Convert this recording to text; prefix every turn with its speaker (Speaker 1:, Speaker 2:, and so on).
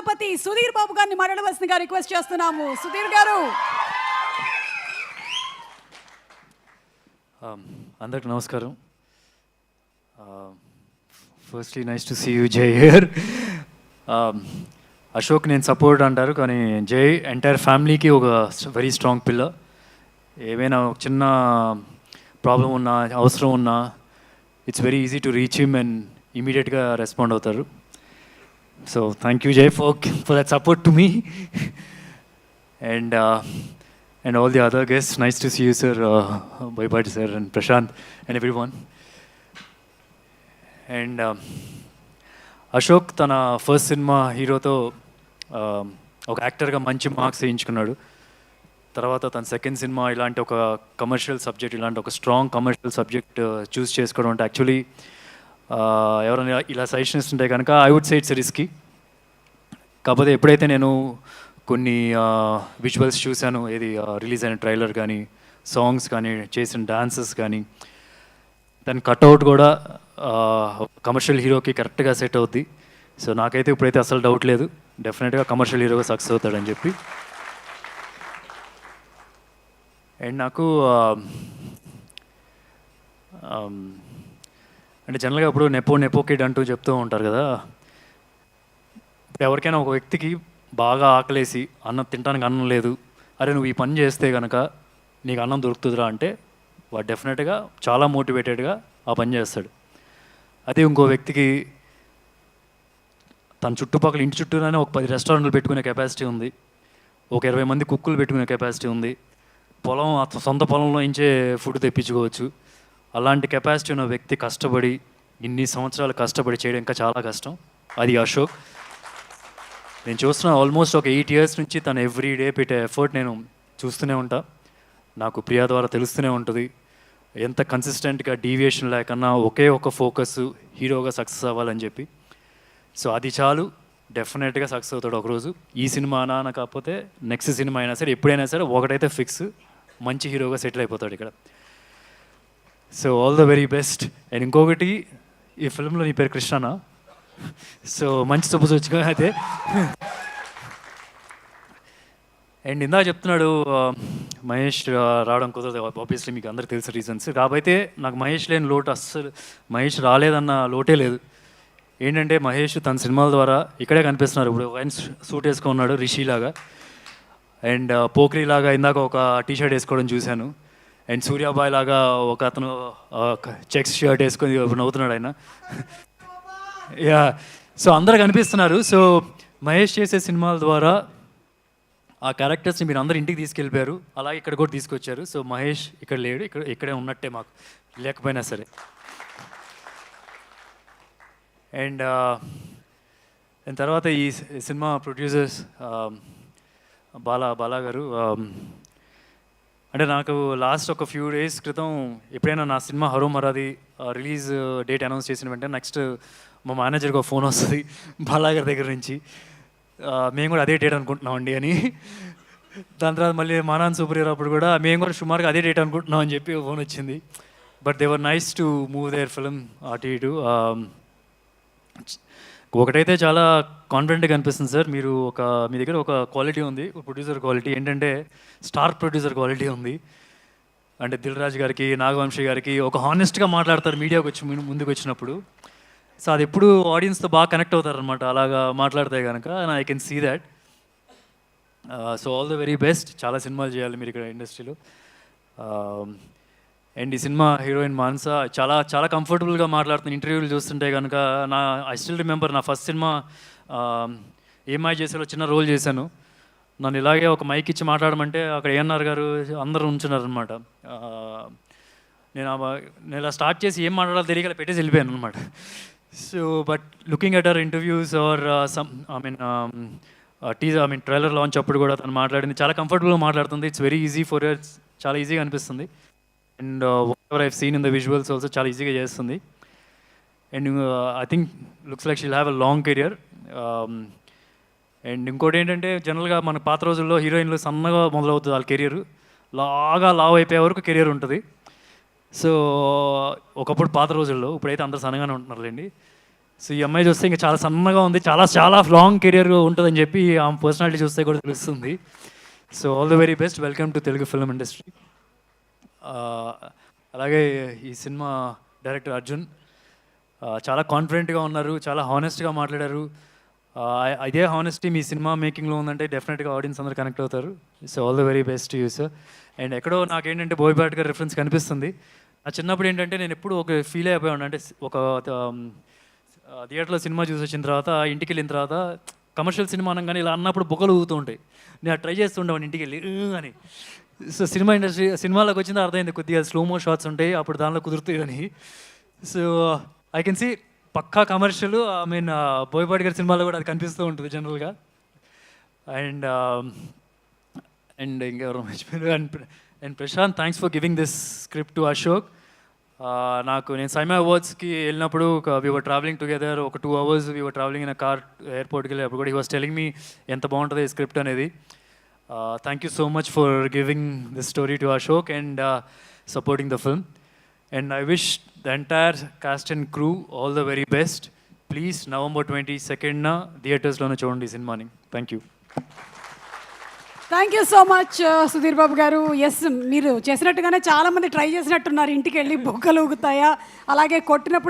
Speaker 1: దళపతి సుధీర్ బాబు గారిని మాట్లాడవలసిందిగా రిక్వెస్ట్ చేస్తున్నాము. సుధీర్ గారు.
Speaker 2: అందరికి నమస్కారం. Firstly nice to see you Jai here. Ashok నేను సపోర్ట్ అంటారు, కానీ జై ఎంటైర్ ఫ్యామిలీకి ఒక వెరీ స్ట్రాంగ్ పిల్లర్. ఏమైనా ఒక చిన్న ప్రాబ్లం ఉన్నా, అవసరం ఉన్నా, it's very easy to reach him and ఇమీడియట్గా రెస్పాండ్ అవుతారు. సో థ్యాంక్ యూ జై for that support to me and all the other guests. Nice to see you, sir, Bhaibhati sir and Prashant and everyone. And Ashok తన first cinema హీరోతో ఒక యాక్టర్గా మంచి marks వేయించుకున్నాడు. తర్వాత తన సెకండ్ సినిమా ఇలాంటి ఒక కమర్షియల్ సబ్జెక్ట్, ఇలాంటి ఒక స్ట్రాంగ్ కమర్షియల్ సబ్జెక్ట్ చూస్ చేసుకోవడం అంటే యాక్చువల్లీ ఎవరైనా ఇలా సజెషన్ ఇస్తుంటే కనుక I would say it's risky. కాకపోతే ఎప్పుడైతే నేను కొన్ని విజువల్స్ చూశాను, ఏది రిలీజ్ అయిన ట్రైలర్ కానీ, సాంగ్స్ కానీ, చేసిన డాన్సెస్ కానీ, దాని కట్అవుట్ కూడా కమర్షియల్ హీరోకి కరెక్ట్గా సెట్ అవుద్ది. సో నాకైతే ఇప్పుడైతే అసలు డౌట్ లేదు, డెఫినెట్గా కమర్షియల్ హీరోగా సక్సెస్ అవుతాడని చెప్పి. అండ్ నాకు అంటే జనరల్గా ఇప్పుడు నెపో కిడ్ అంటూ చెప్తూ ఉంటారు కదా. ఎవరికైనా ఒక వ్యక్తికి బాగా ఆకలేసి అన్నం తినడానికి అన్నం లేదు, అరే నువ్వు ఈ పని చేస్తే కనుక నీకు అన్నం దొరుకుతుందిరా అంటే వాడు డెఫినెట్గా చాలా మోటివేటెడ్గా ఆ పని చేస్తాడు. అదే ఇంకో వ్యక్తికి తన చుట్టుపక్కల ఇంటి చుట్టూనే ఒక 10 రెస్టారెంట్లు పెట్టుకునే కెపాసిటీ ఉంది, ఒక 20 మంది కుక్కులు పెట్టుకునే కెపాసిటీ ఉంది, పొలం సొంత పొలంలో ఇంచే ఫుడ్ తెప్పించుకోవచ్చు. అలాంటి కెపాసిటీ ఉన్న వ్యక్తి కష్టపడి ఇన్ని సంవత్సరాలు కష్టపడి చేయడం ఇంకా చాలా కష్టం. అది అశోక్. నేను చూస్తున్న ఆల్మోస్ట్ ఒక 8 years నుంచి తను ఎవ్రీ డే పెట్టే ఎఫర్ట్ నేను చూస్తూనే ఉంటా. నాకు ప్రియా ద్వారా తెలుస్తూనే ఉంటుంది ఎంత కన్సిస్టెంట్గా డీవియేషన్ లేకన్నా ఒకే ఒక ఫోకస్ హీరోగా సక్సెస్ అవ్వాలని చెప్పి. సో అది చాలు, డెఫినెట్గా సక్సెస్ అవుతాడు ఒకరోజు. ఈ సినిమా అనా కాకపోతే నెక్స్ట్ సినిమా అయినా సరే, ఎప్పుడైనా సరే ఒకటైతే ఫిక్స్, మంచి హీరోగా సెటిల్ అయిపోతాడు ఇక్కడ. So all the very best. And ఇంకొకటి, ఈ ఫిల్మ్లో నీ పేరు కృష్ణనా? సో మంచి సపోజ్ వచ్చుగా అయితే. అండ్ ఇందాక చెప్తున్నాడు మహేష్ రావడం కుదరదు, ఆబ్వియస్లీ మీకు అందరికి తెలిసిన రీజన్స్. కాబట్టి నాకు మహేష్ లేని లోటు అస్సలు, మహేష్ రాలేదన్న లోటే లేదు. ఏంటంటే మహేష్ తన సినిమాల ద్వారా ఇక్కడే కనిపిస్తున్నారు. ఇప్పుడు ఆయన సూట్ వేసుకున్నాడు రిషిలాగా, అండ్ పోఖ్రీలాగా ఇందాక ఒక టీషర్ట్ వేసుకోవడం చూశాను, అండ్ సూర్యాబాయ్ లాగా ఒక అతను చెక్స్ షర్ట్ వేసుకొని ఇప్పుడు నవ్వుతున్నాడు ఆయన. యా, సో అందరూ కనిపిస్తున్నారు. సో మహేష్ చేసే సినిమాల ద్వారా ఆ క్యారెక్టర్స్ని మీరు అందరు ఇంటికి తీసుకెళ్ళిపోయారు, అలాగే ఇక్కడ కూడా తీసుకొచ్చారు. సో మహేష్ ఇక్కడ లేడు, ఇక్కడే ఉన్నట్టే మాకు లేకపోయినా సరే. అండ్ తర్వాత ఈ సినిమా ప్రొడ్యూసర్స్ బాలా గారు, అంటే నాకు లాస్ట్ ఒక ఫ్యూ డేస్ క్రితం ఎప్పుడైనా నా సినిమా హరో మరాది రిలీజ్ డేట్ అనౌన్స్ చేసిన వెంటనే నెక్స్ట్ మా మేనేజర్కి ఒక ఫోన్ వస్తుంది బాలా గారి దగ్గర నుంచి, మేము కూడా అదే డేట్ అనుకుంటున్నామండి అని. దాని తర్వాత మళ్ళీ మానాన్ సూపర్ హీరో అప్పుడు కూడా మేము కూడా సుమారుగా అదే డేట్ అనుకుంటున్నాం అని చెప్పి ఫోన్ వచ్చింది. But they were nice to move their film అటు ఇటు. ఒకటైతే చాలా కాన్ఫిడెంట్గా అనిపిస్తుంది సార్, మీ దగ్గర ఒక క్వాలిటీ ఉంది, ప్రొడ్యూసర్ క్వాలిటీ. ఏంటంటే స్టార్ ప్రొడ్యూసర్ క్వాలిటీ ఉంది. అంటే దిల్ రాజు గారికి, నాగవంశీ గారికి ఒక హానెస్ట్గా మాట్లాడతారు మీడియాకి వచ్చి ముందుకు వచ్చినప్పుడు. సో అది ఎప్పుడు ఆడియన్స్తో బాగా కనెక్ట్ అవుతారు అనమాట అలాగా మాట్లాడితే కనుక. I can see that. So all the very best. చాలా సినిమాలు చేయాలి మీరు ఇక్కడ ఇండస్ట్రీలో. అండ్ ఈ సినిమా హీరోయిన్ మానస చాలా చాలా కంఫర్టబుల్గా మాట్లాడుతున్న ఇంటర్వ్యూలు చూస్తుంటే కనుక. ఐ స్టిల్ రిమెంబర్ నా ఫస్ట్ సినిమా ఏమై చేసేలో చిన్న రోల్ చేశాను. నన్ను ఇలాగే ఒక మైక్ ఇచ్చి మాట్లాడమంటే అక్కడ ఏఎన్ఆర్ గారు అందరూ ఉంచున్నారనమాట. నేను ఇలా స్టార్ట్ చేసి ఏం మాట్లాడాలో తెలియక పెట్టేసి వెళ్ళిపోయాను అనమాట. So but looking at our interviews or trailer launch అప్పుడు కూడా తను మాట్లాడింది చాలా కంఫర్టబుల్గా మాట్లాడుతుంది. It's very easy for her, చాలా ఈజీగా అనిపిస్తుంది. And whatever I've seen in the visuals also చాలా ఈజీగా చేస్తుంది. And I think looks like she'll have a long career. అండ్ ఇంకోటి ఏంటంటే జనరల్గా మన పాత రోజుల్లో హీరోయిన్లు సన్నగా మొదలవుతుంది వాళ్ళ కెరియర్, లావ్ అయిపోయే వరకు కెరియర్ ఉంటుంది. సో ఒకప్పుడు పాత రోజుల్లో, ఇప్పుడైతే అందరు సన్నగానే ఉంటున్నారులేండి. సో ఈ అమ్మాయి చూస్తే ఇంకా చాలా సన్నగా ఉంది, చాలా చాలా లాంగ్ కెరియర్ ఉంటుందని చెప్పి ఆమె పర్సనాలిటీ చూస్తే కూడా తెలుస్తుంది. So all the very best, welcome to Telugu film industry. అలాగే ఈ సినిమా డైరెక్టర్ అర్జున్ చాలా కాన్ఫిడెంట్గా ఉన్నారు, చాలా హానెస్ట్గా మాట్లాడారు. ఇదే హానెస్టీ మీ సినిమా మేకింగ్లో ఉందంటే డెఫినెట్గా ఆడియన్స్ అందరూ కనెక్ట్ అవుతారు. So all the very best you sir. And ఎక్కడో నాకేంటంటే బోయపాటి గారి రిఫరెన్స్ కనిపిస్తుంది. నా చిన్నప్పుడు ఏంటంటే నేను ఎప్పుడు ఒక ఫీల్ అయిపోయాను, అంటే ఒక థియేటర్లో సినిమా చూసి వచ్చిన తర్వాత ఇంటికి వెళ్ళిన తర్వాత కమర్షియల్ సినిమా అనగానే ఇలా అన్నప్పుడు బొక్కలు ఊగుతూ ఉంటాయి. నేను ట్రై చేస్తుండేవాడిని ఇంటికి వెళ్ళి అని. సో సినిమా ఇండస్ట్రీ సినిమాలోకి వచ్చిందో అర్థమైంది, కొద్దిగా స్లోమో షాట్స్ ఉంటాయి, అప్పుడు దానిలో కుదురుతాయి అని. సో ఐ కెన్ సీ పక్కా కమర్షియల్, ఐ మీన్ బోయపాటి గారి సినిమాలో కూడా అది కనిపిస్తూ ఉంటుంది జనరల్గా. అండ్ ఇంకెవరు మర్చిపోయారు. And Prashanth, thanks for giving this script to Ashok. నేను సైమా అవార్డ్స్కి వెళ్ళినప్పుడు వీ వర్ ట్రావెలింగ్ టుగెదర్, ఒక 2 hours we were travelling in a car ఎయిర్పోర్ట్కి వెళ్ళి, అప్పుడు కూడా హీ వాస్ టెలింగ్ మీ ఎంత బాగుంటుంది ఈ స్క్రిప్ట్ అనేది. Thank you so much for giving this story to Ashok and supporting the film. And I wish the entire cast and crew all the very best. Please, November 22nd theaters లోనే చూడండి ఈ సినిమాని. Thank you.
Speaker 1: Thank you so much Sudheer Babu గారు. Yes, మీరు చేసినట్టుగానే చాలామంది try చేసినట్టున్నారు, ఇంటికి వెళ్ళి బొక్కలు ఊగుతాయా, అలాగే కొట్టినప్పుడు